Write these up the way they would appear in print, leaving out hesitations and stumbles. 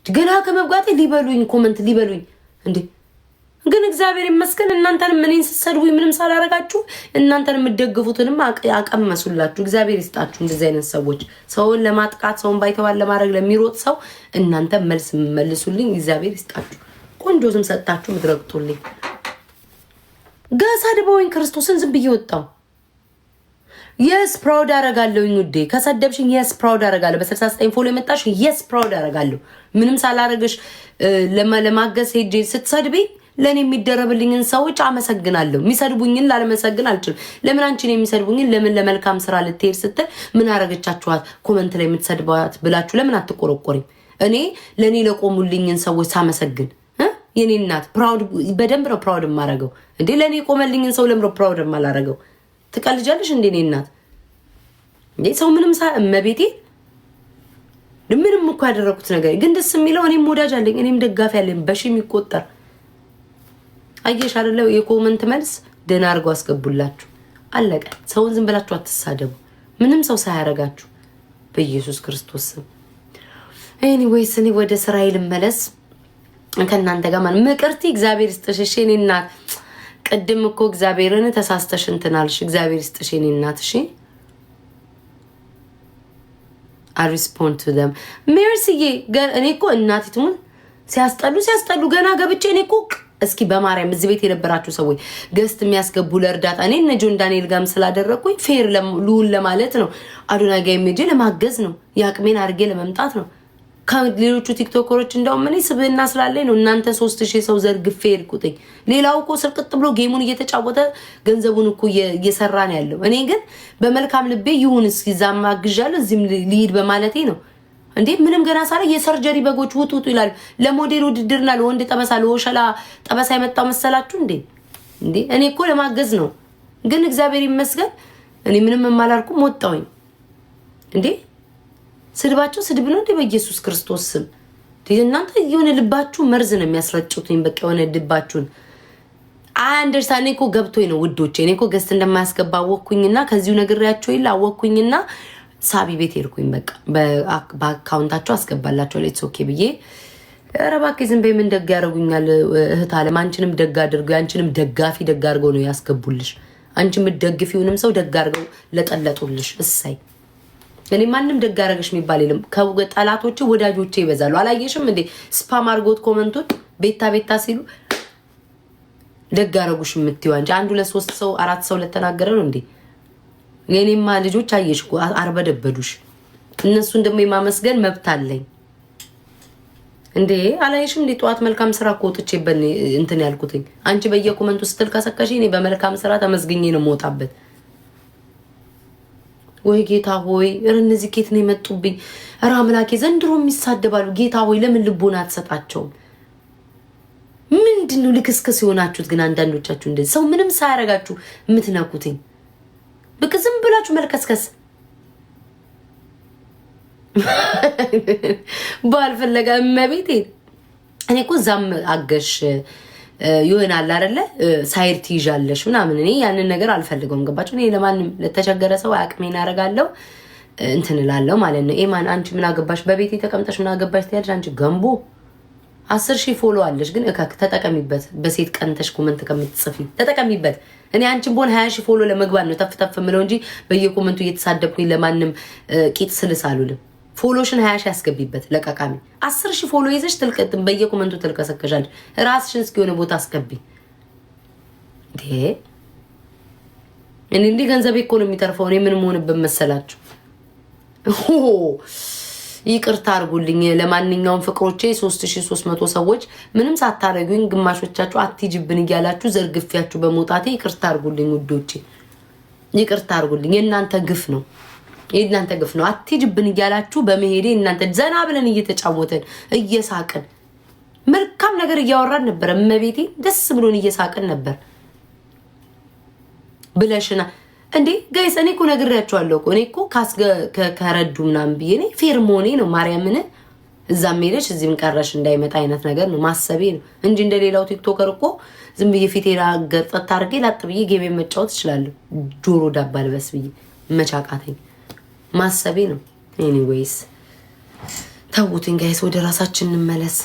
ገና ከመብጋቴ ሊበሉኝ ኮሜንት ሊበሉኝ እንዴ ግን እግዚአብሔር ይመስገን እናንተንም ምንን ሰድቡኝ ምንም ሳላረጋችሁ እናንተንም የምትደግፉትንም አቀመሱላችሁ እግዚአብሔር ይስጣችሁ እንደዚህ አይነት ሰዎች ሰውን ለማጥቃት ሰውን ባይተዋል ለማድረግ ለሚሮጥ ሰው እናንተ መልስ መልሱልኝ እግዚአብሔር ይስጣችሁ ቆንጆዝም ሰጣችሁ ምድረግጡልኝ ገሳድበውኝ ክርስቶስን ዝም ብዬ ወጣው yes proud አረጋለሁኝ ውዴ ከሰደብሽኝ yes proud አረጋለሁ በ69 ፎሎ የመጣሽ yes proud አረጋለሁ ምንም ሳላረግሽ ለማገስ ሄጄ ስትሰድብኝ ለኔ የሚደረብልኝን ሰዎች አመሰግናለሁ የሚሰድቡኝን ላለመሰግን አልችልም ለምን አንቺ ነው የሚሰድቡኝን ለምን ለመልካም ስራ ልትሄድ ስትል ምን አረጋቻችኋት ኮሜንት ላይ የምትሰድባት ብላችሁ ለምን አትቆረቆሪም እኔ ለኔ ለቆሙልኝን ሰዎች ሳመሰግን የኔ እናት ፕራውድ በደንብ ነው ፕራውድ ማረገው እንዴ ለኔ ቆመልኝን ሰው ለምሮ ፕራውድ ማላረገው ትቀልጃለሽ እንዴ እኔ እናት እንዴ ሰው ምንም መቤቴ ምንም እኮ ያደረኩት ነገር ግን ደስ የሚለው እኔም ወዳጅ አለኝ እኔም ደጋፊ አለኝ በሺ የሚቆጠር አየሽ አይደለ የኮሜንት መልስ ደና አርጎ አስገቡላችሁ አለቀ ሰውን ዝም ብላችሁ አትሳደቡ ምንም ሰው ሳያረጋችሁ በኢየሱስ ክርስቶስ ስም ኤኒዌይስ እኔ ወደ እስራኤል መለስ ከናንተ ጋር ማን መቅርቲ እግዚአብሔር ይስጥሽ እኔ እናት ቀደም እኮ እግዚአብሔርን ተሳስተሽ እንትናልሽ እግዚአብሔር ይስጥሽ እኔ እናት እሺ I respond to them mercy እኔ እኮ እናቲቱን ሲያስጠሉ ገና ገብቼ እኔ እኮ እስኪ በማርያም እዚህ ቤት የነበራችሁ ሰዎች ገስት የሚያስገቡ ለእርዳታ እኔ እነ ጆን ዳንኤል ጋርም ስላደረኩኝ ፌር ልውል ለማለት ነው አዶናይ ጋር የሚሄድ ለማገዝ ነው ያቅሜን አድርጌ ለመምጣት ነው ከሌሎቹ ቲክቶከሮች እንደውም እኔ ስብህና ስላለኝ ነው እናንተ 3000 ሰው ዘርግፌ ይልቁጥኝ ሌላው እኮ ስርቅጥ ብሎ ጌሙን እየተጫወተ ገንዘቡን እኮ እየሰራ ነው ያለው እኔ ግን በመልካም ልቤ ይሁን እስኪ ዛማ አግዣለሁ እዚህም ሊድ በማለቴ ነው እንዴ ምንም ገና ሳለ የሰርጀሪ በጎች ውጡ ይላል ለሞዴል ውድድርና ለወንድ ጠበሳ ለወሸላ ጠበሳ የመጣው መሰላችሁ እንዴ እኔ እኮ ለማገዝ ነው ግን እግዚአብሔር ይመስገን እኔ ምንም ማላልኩም ወጣውኝ እንዴ ስድባችሁ ስድብ ነው እንዴ በኢየሱስ ክርስቶስ ስም እናንተ የሆነ ልባችሁ መርዝ ነው የሚያስረጭቱኝ በቃ የሆነ ልባችሁን አንደርስታንድ እኮ ገብቶኝ ነው ውዶቼ እኔ እኮ ገስት እንደማያስገባ ወኩኝና ከዚሁ ነግሬያቸው ይላ ወኩኝና ሳቢ ቤት ሄድኩኝ በቃ በአካውንታቸው አስገባላቸው ሌትስ ኦኬ ብዬ ረባክ ዝም በይ ምን ደግ ያረጉኛል እህት አለም አንቺንም ደግ አድርገው አንቺንም ደጋፊ ደግ አድርገው ነው ያስገቡልሽ አንቺ ምትደግፊውንም ሰው ደግ አድርገው ለጠለጡልሽ እሰይ እኔ ማንንም ደግ አረግሽ የሚባል የለም ከጠላቶቼ ወዳጆቼ ይበዛሉ አላየሽም እንዴ ስፓም አርጎት ኮሜንቶች ቤታ ሲሉ ደግ አረጉሽ የምትይው አንቺ አንድ ሁለት ሶስት ሰው አራት ሰው ለተናገረ ነው እንዴ የኔማ ልጆች አየሽኩ አርበደበዱሽ እነሱ እንደሞ የማመስገን መብት አለኝ እንዴ አላየሽም እንዴ ጧት መልካም ስራ ቆጥቼበት እንትን ያልኩትኝ አንቺ በየኮሜንቱ ስትል ከሰከሽ እኔ በመልካም ስራ ተመስግኜ ነው የምወጣበት ወይ ጌታ ሆይ እነዚህ ኬት ነው የመጡብኝ ኧረ አምላኬ ዘንድሮ የሚሳደባሉ ጌታ ሆይ ለምን ልቦና አትሰጣቸው ምንድነው ልክስከስ ይሆናችሁት ግን አንዳንዶቻችሁ እንደዚህ ሰው ምንም ሳያረጋችሁ የምትነኩትኝ በቃ ዝም ብላችሁ መልከስከስ ባልፈለጋ መቤቴ እኔ እኮ ዛም አገሽ ይሆናል አይደለ ሳይር ትይዣለሽ ምናምን እኔ ያንን ነገር አልፈልገውም ገባችሁ እኔ ለማንም ለተቸገረ ሰው አቅሜን አረጋለሁ እንትን እላለሁ ማለት ነው ኤማን አንቺ ምን አገባሽ በቤቴ ተቀምጠሽ ምን አገባሽ ትያለሽ አንቺ ገንቦ 10,000 ፎሎ አለሽ ግን እከክ ተጠቀሚበት በሴት ቀንተሽ ኮሜንት ከምትጽፊ ተጠቀሚበት እኔ አንቺ ቦን 20,000 ፎሎ ለመግባት ነው ተፍተፍ ምለው እንጂ በየኮሜንቱ እየተሳደብኩኝ ለማንም ቂጥ ስልሳሉልም ፎሎሽን 20,000 ያስገቢበት ለቃቃሚ 10,000 ፎሎ ይዘሽ ትልቀጥም በየኮሜንቱ ትልከሰከሻለሽ ራስሽን እስኪ ሆነ ቦታ አስገቢ እኔ እንዴ ገንዘብ እኮ ነው የሚተርፈው እኔ ምን ሆነበት መሰላችሁ ይቅርታ አርጉልኝ ለማንኛውም ፍቅሮቼ 3300 ሰዎች ምንም ሳታረጉኝ ግማሾቻችሁ አትጅብን ይያላችሁ ዘርግፊያችሁ በመውጣቴ ይቅርታ አርጉልኝ ውዶቼ ይቅርታ አርጉልኝ የእናንተ ግፍ ነው አትጅብን ይያላችሁ በመሄዴ እናንተ ዘና ብለን እየተጫወተን እየሳቅን መልካም ነገር እያወራን ነበር እመቤቴ ደስ ብሎን እየሳቅን ነበር ብለሽና እንዴ ጋይስ እኔ እኮ ነግሬያችኋለሁ እኮ እኔ እኮ ከረዱ ምናምን ብዬ እኔ ፌርሞኔ ነው ማርያምን እዛም ሄደሽ እዚህም ቀረሽ እንዳይመጣ አይነት ነገር ነው ማሰቤ ነው እንጂ እንደሌላው ቲክቶከር እኮ ዝም ብዬ ፊቴራ ገርጠት አድርጌ ላጥ ብዬ ጌሜ መጫወት እችላለሁ ጆሮ ዳባ ልበስ ብዬ መቻቃተኝ ማሰቤ ነው ኤኒዌይስ ተውቱኝ ጋይስ፣ ወደ ራሳችን እንመለስ።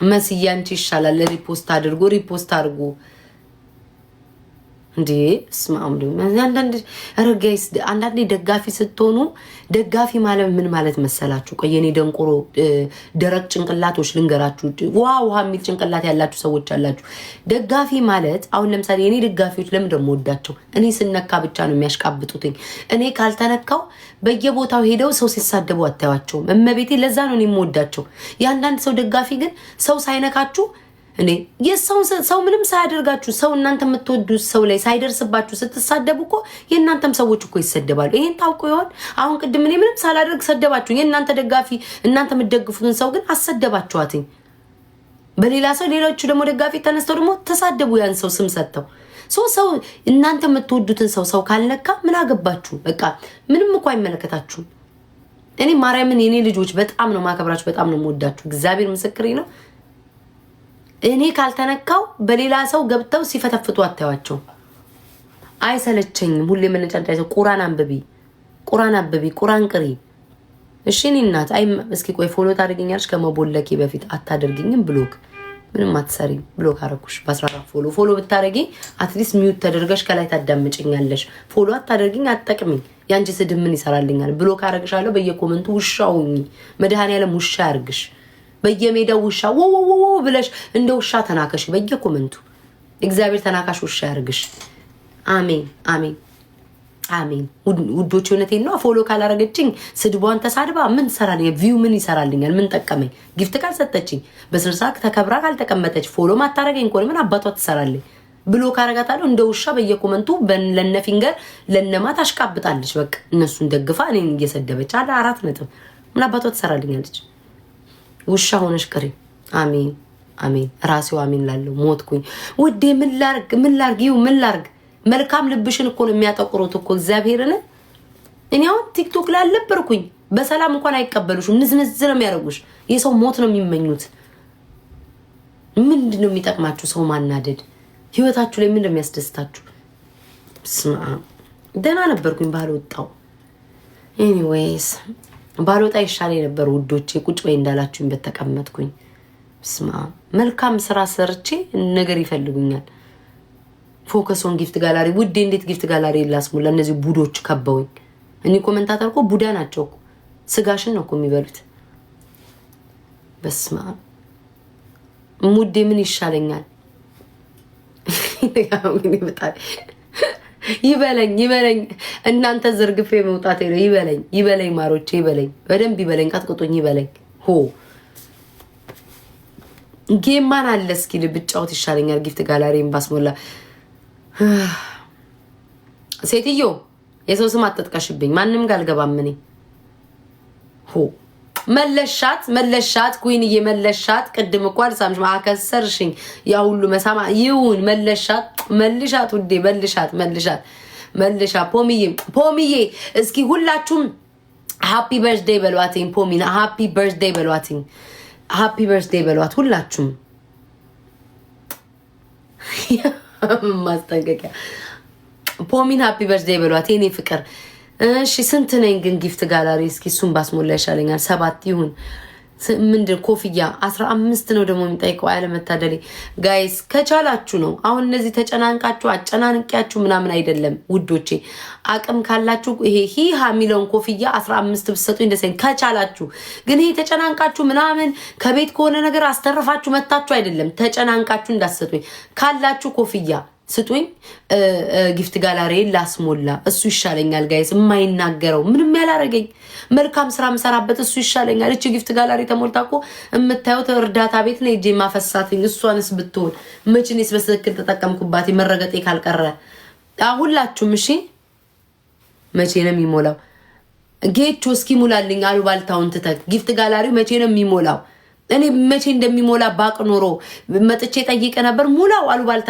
መስዬ አንቺ ይሻላል። ሪፖስት አድርጉ እንዴ ስማም ደም አንዳንዴ ደጋፊ ስትሆኑ ደጋፊ ማለት ምን ማለት መሰላችሁ? ቆይ የኔ ደንቆሮ ደረቅ ጭንቅላቶች ልንገራችሁ። ውሃ የሚል ጭንቅላት ያላችሁ ሰዎች አላችሁ። ደጋፊ ማለት አሁን ለምሳሌ የኔ ደጋፊዎች ለምን ደሞ ወዳቸው እኔ ስነካ ብቻ ነው የሚያሽቃብጡትኝ። እኔ ካልተነካው በየቦታው ሄደው ሰው ሲሳደቡ አታያቸውም። እመቤቴ ለዛ ነው እኔ የምወዳቸው። የአንዳንድ ሰው ደጋፊ ግን ሰው ሳይነካችሁ እኔ ሰው ምንም ሳያደርጋችሁ ሰው እናንተ የምትወዱት ሰው ላይ ሳይደርስባችሁ ስትሳደቡ እኮ የእናንተም ሰዎች እኮ ይሰደባሉ። ይሄን ታውቁ ይሆን? አሁን ቅድም እኔ ምንም ሳላደርግ ሰደባችሁ። የእናንተ ደጋፊ እናንተ የምትደግፉትን ሰው ግን አሰደባችኋትኝ በሌላ ሰው። ሌሎቹ ደግሞ ደጋፊ ተነስተው ደግሞ ተሳደቡ ያን ሰው ስም ሰጥተው። ሰው እናንተ የምትወዱትን ሰው ካልነካ ምን አገባችሁ? በቃ ምንም እኮ አይመለከታችሁም። እኔ ማርያምን የኔ ልጆች በጣም ነው ማከብራችሁ፣ በጣም ነው የምወዳችሁ። እግዚአብሔር ምስክሬ ነው። እኔ ካልተነካው በሌላ ሰው ገብተው ሲፈተፍቱ አታያቸው። አይሰለቸኝም። ሁሌ መነጫንጫ ቁራን አንብቢ፣ ቁራን ቅሪ። እሺ እኔ እናት እስኪ ቆይ ፎሎ ታደርጊኛለሽ ከመቦለኬ በፊት አታደርጊኝም? ብሎክ ምንም አትሰሪ። ብሎክ አረኩሽ በ14 ፎሎ ብታረጊ አትሊስት ሚዩት ተደርገሽ ከላይ ታዳምጪኛለሽ። ፎሎ አታደርጊኝ፣ አትጠቅሚኝ። ያንቺ ስድብ ምን ይሰራልኛል? ብሎክ አረግሻለሁ። በየኮመንቱ ውሻውኝ መድኃኒዓለም ውሻ ያርግሽ። በየሜዳው ውሻ ወወወ ብለሽ እንደ ውሻ ተናከሽ በየኮመንቱ። እግዚአብሔር ተናካሽ ውሻ ያርግሽ። አሜን ውዶች፣ እውነቴን ነው። ፎሎ ካላረገችኝ ስድቧን ተሳድባ ምን ሰራልኝ? ቪው ምን ይሰራልኛል? ምን ጠቀመኝ? ጊፍት ካልሰጠችኝ በስርሳክ ተከብራ ካልተቀመጠች ፎሎ ማታረገኝ ኮን ምን አባቷ ትሰራልኝ? ብሎ ካረጋታለሁ እንደ ውሻ በየኮመንቱ ለነፊንገር ለነማት አሽቃብጣለች። በቃ እነሱን ደግፋ እኔን እየሰደበች አለ 4 ነጥብ ምን አባቷ ትሰራልኛለች? ውሻ ሆነሽ ቅሪ። አሜን ራሴው አሜን ላለው ሞትኩኝ ውዴ። ምን ላርግ? መልካም ልብሽን እኮ ነው የሚያጠቁሩት እኮ እግዚአብሔርን። እኔ አሁን ቲክቶክ ላይ አልነበርኩኝ። በሰላም እንኳን አይቀበሉሽም። ንዝንዝ ነው የሚያደርጉሽ። የሰው ሞት ነው የሚመኙት። ምንድን ነው የሚጠቅማችሁ? ሰው ማናደድ ህይወታችሁ ላይ ምንድን ነው የሚያስደስታችሁ? ስማ ደህና ነበርኩኝ ባልወጣው። ኤኒዌይስ ባልወጣ ይሻል ነበር ውዶቼ። ቁጭ በይ እንዳላችሁኝ በተቀመጥኩኝ። ስማ መልካም ስራ ሰርቼ ነገር ይፈልጉኛል። ፎከስ ኦን ጊፍት ጋላሪ ውዴ። እንዴት ጊፍት ጋላሪ ላስሙላ? እነዚህ ቡዶች ከበውኝ። እኔ ኮሜንታተር እኮ ቡዳ ናቸው እኮ። ስጋሽን ነው እኮ የሚበሉት። በስማ ውዴ ምን ይሻለኛል? ይበለኝ እናንተ ዝርግፌ መውጣት ነው። ይበለኝ ማሮቼ፣ በደንብ ይበለኝ፣ ቀጥቅጡኝ፣ ይበለኝ። ጌማን አለ እስኪ ልብጫውት ይሻለኛል። ጊፍት ጋላሪን ባስሞላ። ሴትዮ የሰው ስም አትጥቀሽብኝ። ማንም ጋር አልገባም እኔ። መለሻት ኩይንዬ መለሻት። ቅድም እኮ አልሳምሽ ማከሰርሽኝ። ያ ሁሉ መሳማ ይሁን። መልሻት ውዴ፣ መልሻት። ፖሚዬ እስኪ ሁላችሁም ሃፒ በርዝዴይ በሏትኝ። ፖሚና ሃፒ በርዝዴይ በሏትኝ። ሃፒ በርዝዴይ በሏት ሁላችሁም። ማስጠንቀቂያ ፖሚን ሃፒ በርዝዴይ በሏት የኔ ፍቅር። እሺ ስንት ነኝ ግን ጊፍት ጋላሪ? እስኪ እሱን ባስሞላ ይሻለኛል። 7 ይሁን። ምንድን ኮፍያ 15 ነው ደግሞ የሚጠይቀው። አለመታደሌ ጋይስ ከቻላችሁ ነው። አሁን እነዚህ ተጨናንቃችሁ አጨናንቂያችሁ ምናምን አይደለም ውዶቼ። አቅም ካላችሁ ይሄ ሂሃ የሚለውን ኮፍያ 15 ብትሰጡኝ ደስ ይለኛል ከቻላችሁ። ግን ይሄ ተጨናንቃችሁ ምናምን ከቤት ከሆነ ነገር አስተርፋችሁ መታችሁ አይደለም። ተጨናንቃችሁ እንዳትሰጡኝ። ካላችሁ ኮፍያ ስጡኝ። ጊፍት ጋላሪ ላስሞላ እሱ ይሻለኛል ጋይስ። የማይናገረው ምንም ያላረገኝ መልካም ስራ መሰራበት እሱ ይሻለኛል። እቺ ጊፍት ጋላሪ ተሞልታ እኮ የምታዩት እርዳታ ቤት ነው። እጄ ማፈሳትኝ እሷንስ ብትሆን መችኔስ በትክክል ተጠቀምኩባት መረገጤ ካልቀረ። ሁላችሁም እሺ መቼ ነው የሚሞላው? ጌቾ እስኪ ሙላልኝ። አሉባልታውን ትተክ ጊፍት ጋላሪው መቼ ነው የሚሞላው? እኔ መቼ እንደሚሞላ ባቅ ኖሮ መጥቼ ጠይቀ ነበር። ሙላው አሉባልታ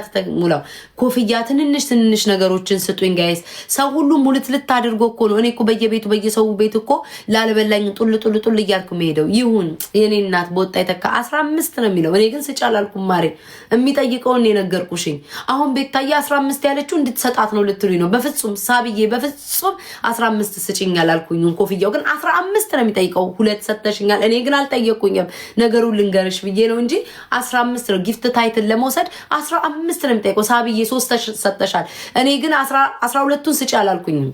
ትተግ ሙላው። ኮፍያ ትንንሽ ነገሮችን ስጡኝ ጋይስ። ሰው ሁሉ ሙልት ልታደርጎ እኮ ነው። እኔ እኮ በየቤቱ በየሰው ቤት እኮ ላለበላኝ ጡል እያልኩ መሄደው ይሁን። የኔ እናት በወጣ ይተካ 15 ነው የሚለው። እኔ ግን ስጫል አልኩም። ማሬ የሚጠይቀውን የነገርኩሽኝ። አሁን ቤታዬ 15 ያለችው እንድትሰጣት ነው ልትሉኝ ነው። በፍጹም ሳብዬ በፍጹም 15 ስጭኛል አልኩኝ። ኮፍያው ግን 15 ነው የሚጠይቀው። 2 ሰጥተሽኛል። እኔ ግን ጠየቁኝም ነገሩን ልንገርሽ ብዬ ነው እንጂ 15 ነው ጊፍት ታይትል ለመውሰድ 15 ነው የሚጠይቀው። ሳብዬ 3 ሰጥተሻል። እኔ ግን 12ቱን ስጪ አላልኩኝም።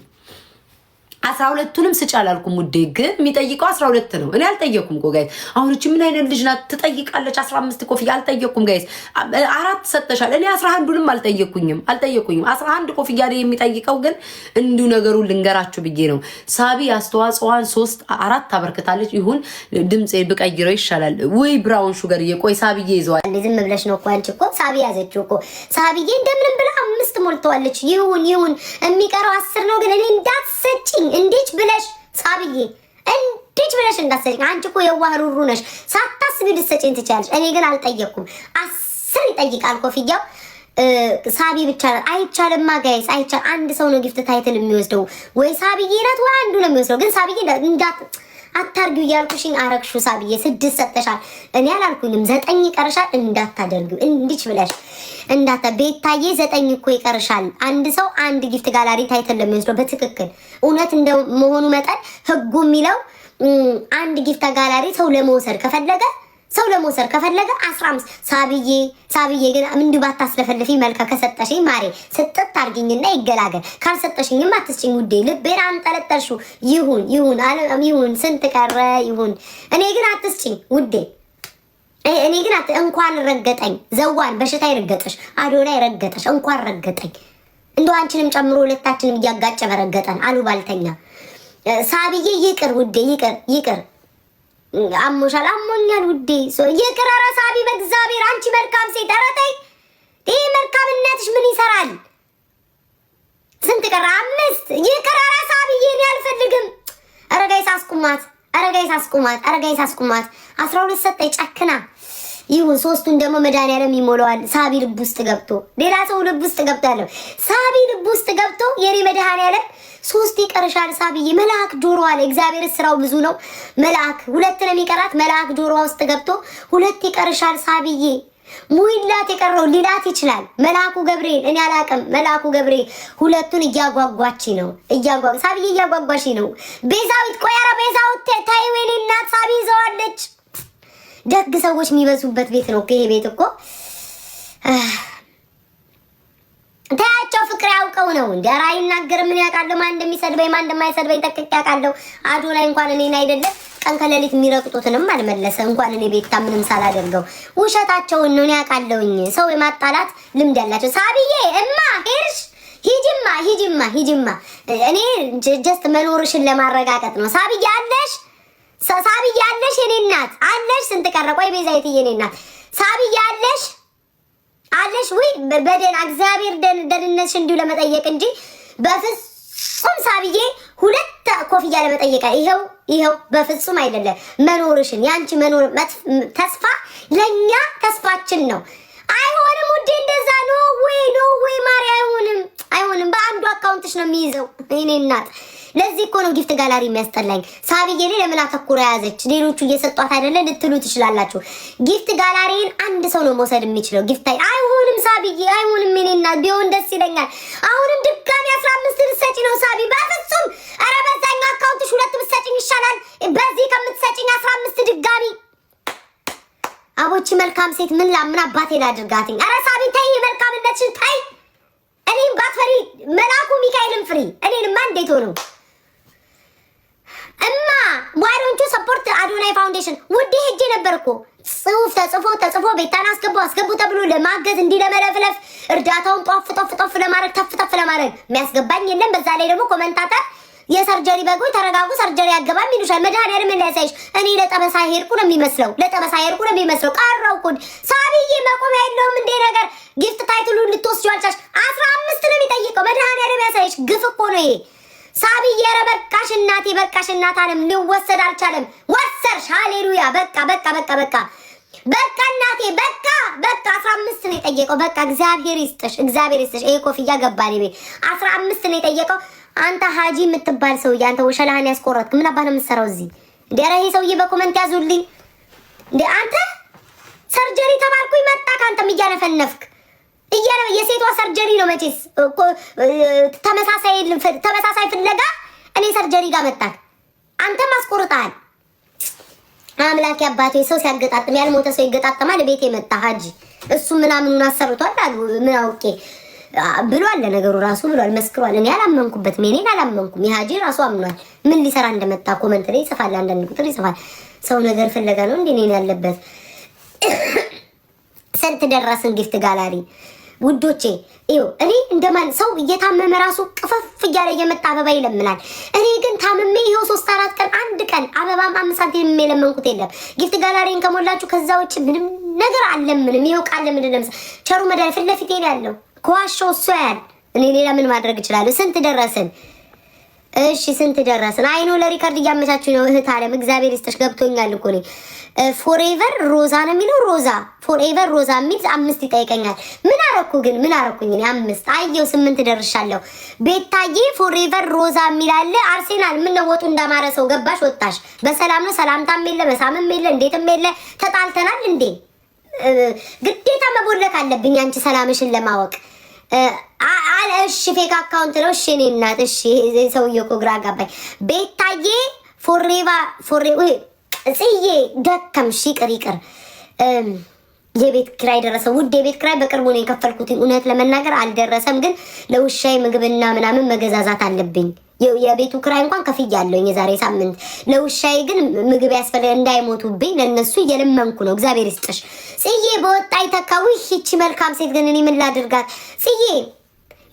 12ቱንም ስጪ አላልኩም ውዴ። ግን የሚጠይቀው 12 ነው። እኔ አልጠየኩም እኮ ጋይስ። አሁን እቺ ምን አይነት ልጅ ናት ትጠይቃለች 15 ኮፍያ? አልጠየኩም ጋይስ። 4 ሰጥተሻል። እኔ 11ዱንም አልጠየኩኝም። 11 ኮፍያ ላይ የሚጠይቀው ግን እንዲሁ ነገሩን ልንገራችሁ ብዬ ነው። ሳቢ አስተዋጽኦዋን 4 አበርክታለች። ይሁን ድምጼ ብቀይረው ይሻላል ወይ ብራውን ሹገር የቆይ ሳቢዬ ይዘዋል። ዝም ብለሽ ነው እኮ አንቺ እኮ ሳቢ ያዘችው እኮ። ሳቢዬ እንደምንም ብላ 5 ሞልተዋለች። ይሁን የሚቀረው 10 ነው። ግን እኔ እንዳትሰጪኝ እንዴት ብለሽ ሳብዬ እንዴት ብለሽ እንዳትሰጪኝ። አንቺ እኮ የዋህ ሩሩ ነሽ። ሳታስቢ ልትሰጪኝ ትችያለሽ። እኔ ግን አልጠየቅኩም። 10 ይጠይቃል ኮፍያው። ሳቢ ብቻ አይቻልማ ጋይስ፣ አይቻል። አንድ ሰው ነው ጊፍት ታይትል የሚወስደው። ወይ ሳብዬ ናት ወይ አንዱ ነው የሚወስደው። ግን ሳብዬ እንዳት አታርጊው እያልኩሽኝ አረግሹ። ሳብዬ 6 ሰጠሻል። እኔ አላልኩኝም 9 ይቀርሻል። እንዳታደርጊው እንዲች ብለሽ እንዳታ ቤታዬ 9 እኮ ይቀርሻል። አንድ ሰው አንድ ጊፍት ጋላሪ ታይትል ለሚወስደው በትክክል እውነት እንደመሆኑ መጠን ህጉ የሚለው አንድ ጊፍት ጋላሪ ሰው ለመውሰድ ከፈለገ 15 ሳብዬ ግን እንዲሁ ባታስለፈልፊ መልካ ከሰጠሽኝ ማሬ ስጥት አርጊኝና ይገላገል። ካልሰጠሽኝም አትስጭኝ ውዴ። ልቤን አንጠለጠልሽው። ይሁን ስንት ቀረ ይሁን። እኔ ግን አትስጭኝ ውዴ። እኔ ግን እንኳን ረገጠኝ ዘዋን በሽታ ይረገጠሽ አዶናይ ረገጠሽ እንኳን ረገጠኝ። እንደው አንቺንም ጨምሮ ሁለታችንም እያጋጨ በረገጠን አሉባልተኛ። ሳብዬ ይቅር ውዴ ይቅር። አሞሻል አሞኛል ውዴ ይቅር። ኧረ ሳቢ በእግዚአብሔር አንቺ መልካም ሴት። ኧረ ተይ ይሄ መልካምነትሽ ምን ይሰራል? ስንት ቀረ? 5 ይቅር። ኧረ ሳብዬ እኔ አልፈልግም። ኧረ ጋይስ አስቁማት። 12 ሰጠኝ ጨክና። ይሁን 3ቱን ደግሞ መድኃኒዓለም ይሞላዋል። ሳቢ ልብ ውስጥ ገብቶ ሌላ ሰው ልብ ውስጥ ገብቶ ያለው ሳቢ ልብ ውስጥ ገብቶ የኔ መድኃኒዓለም 3 ይቀርሻል ሳቢዬ። መልአክ ጆሮ አለ። እግዚአብሔር ስራው ብዙ ነው። መልአክ 2 ነው የሚቀራት። መልአክ ጆሮ ውስጥ ገብቶ 2 ይቀርሻል ሳቢዬ። ሙይላት የቀረው ሊላት ይችላል። መልአኩ ገብርኤል እኔ አላቅም። መልአኩ ገብርኤል 2ቱን እያጓጓች ነው። ሳቢዬ እያጓጓሽ ነው። ቤዛዊት ቆይ ኧረ ቤዛዊት ታዩ የኔ እናት ሳቢ ይዘዋለች። ደግ ሰዎች የሚበዙበት ቤት ነው ይሄ ቤት እኮ። ታያቸው ፍቅር ያውቀው ነው እንዴ? ኧረ አይናገርም። ምን ያውቃለሁ ማን እንደሚሰድበኝ ማን እንደማይሰድበኝ ጠቅቅ ያውቃለሁ። አዶናይ እንኳን እኔን አይደለም ቀን ከሌሊት የሚረቅጡትንም አልመለሰ። እንኳን እኔ ቤታ ምንም ሳላደርገው ውሸታቸውን ነው ያውቃለሁኝ። ሰው የማጣላት ልምድ ያላቸው። ሳብዬ እማ ሄርሽ ሂጂማ እኔ ጀስት መኖርሽን ለማረጋገጥ ነው። ሳብዬ አለሽ የኔ እናት አለሽ። ስንት ቀረ? ቆይ ቤዛዊት የኔ እናት ሳብዬ አለሽ ወይ? በደህና እግዚአብሔር ደህንነትሽ እንዲሁ ለመጠየቅ እንጂ በፍጹም ሳብዬ 2 ኮፍያ ለመጠየቅ ይሄው በፍጹም አይደለም። መኖርሽን ያንቺ መኖር ተስፋ ለኛ ተስፋችን ነው። አይሆንም ውዴ እንደዛ ኖ ወይ ማሪ አይሆንም። በአንዱ አካውንትሽ ነው የሚይዘው እኔ እናት። ለዚህ እኮ ነው ጊፍት ጋላሪ የሚያስጠላኝ። ሳብዬ ላይ ለምን አተኩራ ያዘች? ሌሎቹ እየሰጧት አይደለ ልትሉ ትችላላችሁ። ጊፍት ጋላሪን አንድ ሰው ነው መውሰድ የሚችለው። ጊፍት አይሆንም ሳብዬ አይሆንም። እኔና ቢሆን ደስ ይለኛል። አሁንም ድጋሚ 15 ልትሰጪ ነው ሳቢ? በፍጹም ኧረ በዛኛው አካውንትሽ 2 ብትሰጪኝ ይሻላል በዚህ ከምትሰጪኝ 15 ድጋሚ። አቦቺ መልካም ሴት ምን አባቴ ላድርጋትኝ? ኧረ ሳቢ ተይ መልካምነትሽን ተይ። እኔም ባትፈሪ መልአኩ ሚካኤልን ፍሪ። እኔንማ እንዴት ሆኖ እማ why don't you support አዶናይ ፋውንዴሽን? ውዴ ሄጄ ነበር እኮ ጽሁፍ ተጽፎ ቤታን አስገቡ ተብሎ ለማገዝ እንዲ ለመለፍለፍ እርዳታውን ጧፍ ለማድረግ ተፍ ለማድረግ የሚያስገባኝ የለም። በዛ ላይ ደግሞ ኮሜንታተር የሰርጀሪ በጎይ ተረጋጉ ሰርጀሪ ያገባም ይሉሻል። መድኃኒዓለም እንዳያሳይሽ። እኔ ለጠበሳ ሄድኩ ነው የሚመስለው። ቀረውኩን ሳብዬ መቆሚያ የለውም እንዴ ነገር ጊፍት ታይትሉን ልትወስጂው አልቻልሽ። 15 ነው የሚጠይቀው። መድኃኒዓለም ያሳይሽ። ግፍ እኮ ነው ይሄ። ሳቢዬ ኧረ በቃሽ እናቴ በቃሽ እናት አለም ሊወሰድ አልቻለም ወሰርሽ ሃሌሉያ በቃ በቃ እናቴ በቃ 15 ነው የጠየቀው በቃ እግዚአብሔር ይስጥሽ ይሄ ኮፍያ ገባኝ ቤት 15 ነው የጠየቀው አንተ ሀጂ የምትባል ሰውዬ አንተ ወሸላህን ያስቆረጥክ ምን አባህ ነው የምትሰራው እዚህ እንዴ ኧረ ይሄ ሰውዬ በኮሜንት ያዙልኝ እንዴ አንተ ሰርጀሪ ተባልኩኝ መጣክ አንተም እያነፈነፍክ የሴቷ ሰርጀሪ ነው መቼስ ተመሳሳይ ፍለጋ እኔ ሰርጀሪ ጋር መጣክ አንተም አስቆርጣል አምላክ ያባቴ ሰው ሲያገጣጥም ያልሞተ ሰው ይገጣጠማል ቤቴ መጣ ሀጂ እሱ ምናምኑን አሰርቷል አሉ ምን አውቄ ብሏል ለነገሩ ራሱ ብሏል መስክሯል እኔ አላመንኩበትም እኔን አላመንኩም የሀጂ ራሱ አምኗል ምን ሊሰራ እንደመጣ ኮሜንት ላይ ይጽፋል አንዳንድ ቁጥር ይጽፋል ሰው ነገር ፍለጋ ነው እንዴ እኔን ያለበት ስንት ደረስን ጊፍት ጋላሪ ውዶቼ ይኸው እኔ እንደማን ሰው እየታመመ ራሱ ቅፍፍ እያለ እየመጣ አበባ ይለምናል እኔ ግን ታምሜ ይኸው 3-4 ቀን አንድ ቀን አበባም 5 ሳንቲም የለመንኩት የለም ጊፍት ጋላሪን ከሞላችሁ ከዛ ውጭ ምንም ነገር አለምንም ይኸው ቃል ለምን ቸሩ መዳይ ፊት ለፊቴ ያለው ከዋሻው እሱ ያል እኔ ሌላ ምን ማድረግ እችላለሁ ስንት ደረስን እሺ ስንት ደረስን አይኖ ለሪካርድ እያመቻችሁ ነው እህት አለም እግዚአብሔር ይስጥሽ ገብቶኛል እኮ እኔ ፎሬቨር ሮዛ ነው የሚለው ሮዛ ፎሬቨር ሮዛ የሚል 5 ይጠይቀኛል ምን አረኩኝ እኔ 5 አየው 8 ደርሻለሁ ቤታዬ ፎሬቨር ሮዛ የሚል አለ አርሴናል ምን ነው ወጡ እንዳማረ ሰው ገባሽ ወጣሽ በሰላም ነው ሰላምታም የለ መሳምም የለ እንዴትም የለ ተጣልተናል እንዴ ግዴታ መቦለክ አለብኝ አንቺ ሰላምሽን ለማወቅ እሺ ፌክ አካውንት ነው እሺ እኔ እናት እሺ ሰውዬው እኮ ግራ ገባኝ ቤታዬ ፎሬቫ ጽዬ ደከምሽ ይቅር የቤት ኪራይ ደረሰ ውድ የቤት ኪራይ በቅርቡ ነው የከፈልኩት እውነት ለመናገር አልደረሰም ግን ለውሻይ ምግብና ምናምን መገዛዛት አለብኝ የቤቱ ኪራይ እንኳን ከፍያለሁኝ የዛሬ ሳምንት ለውሻይ ግን ምግብ ያስፈልግ እንዳይሞቱብኝ ለነሱ እየለመንኩ ነው እግዚአብሔር ይስጥሽ ጽዬ በወጣይ ተካውይ እቺ መልካም ሴት ግን እኔ ምን ላድርጋት ጽዬ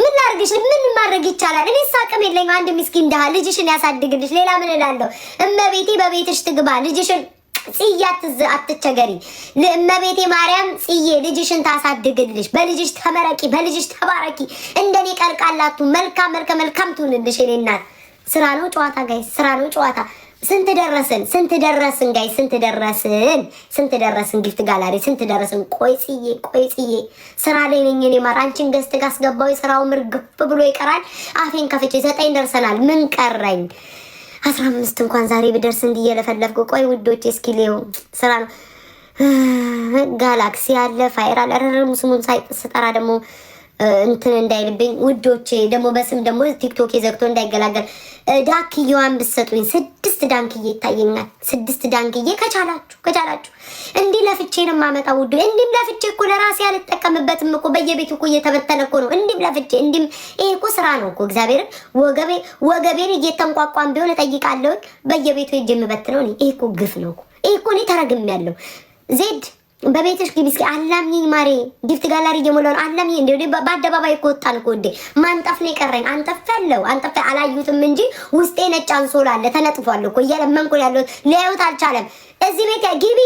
ምን ላድርግሽ ምን ማድረግ ይቻላል እኔ ሳቅም የለኝ አንድ ምስኪን ደሃ ልጅሽን ያሳድግልሽ ሌላ ምን እላለሁ እመቤቴ በቤትሽ ትግባ ልጅሽን ጽያት አትቸገሪ ለእመቤቴ ማርያም ጽዬ ልጅሽን ታሳድግልሽ በልጅሽ ተመረቂ በልጅሽ ተባረኪ እንደኔ ቀልቃላቱ መልካም ትሁንልሽ እኔ እናት ስራ ነው ጨዋታ ጋይስ ስራ ነው ጨዋታ ስንት ደረስን ጋይስ ስንት ደረስን ጊፍት ጋላሪ ስንት ደረስን ቆይ ጽዬ ስራ ላይ ነኝ እኔ ማር አንቺን ገዝት ጋስገባው ስራው ምርግፍ ብሎ ይቀራል አፌን ከፍቼ 9 ደርሰናል ምን ቀረኝ 15 እንኳን ዛሬ ብደርስ እንዲየለፈለፍኩ ቆይ ውዶች እስኪ ሌው ስራ ነው ጋላክሲ ያለ ፋይር አለ ረረም ስሙን ሳይጠራ ደግሞ እንትን እንዳይልብኝ ውዶቼ ደግሞ በስም ደግሞ ቲክቶክ ይዘግቶ እንዳይገላገል ዳክዬዋን ብትሰጡኝ 6 ዳንክዬ ይታየኛል 6 ዳንክዬ ከቻላችሁ እንዲ ለፍቼ ነው ማመጣው ውዱ እንዲም ለፍቼ እኮ ለራሴ አልተጠቀምበትም እኮ በየቤቱ እኮ እየተበተነ እኮ ነው እንዲም ለፍቼ እንዲም ይሄ እኮ ስራ ነው እኮ እግዚአብሔር ወገቤን እየተንቋቋም ቢሆን እጠይቃለሁ በየቤቱ ሄጄ የምበትነው ይሄ እኮ ግፍ ነው እኮ ይሄ እኮ እኔ ተረግሜያለሁ ዜድ በቤትሽ ግቢ እስኪ አላምኝ ማሬ ጊፍት ጋላሪ እየሞላው አላምኝ እንዴ በአደባባይ እኮ ወጣን እኮ እንዴ ማንጠፍ ነው የቀረኝ አንጠፍ አላዩትም እንጂ ውስጤ ነጭ አንሶላ አለ ተነጥፏል እኮ እየለመንኩ ያለው ሊያዩት አልቻለም እዚህ ቤት ግቢ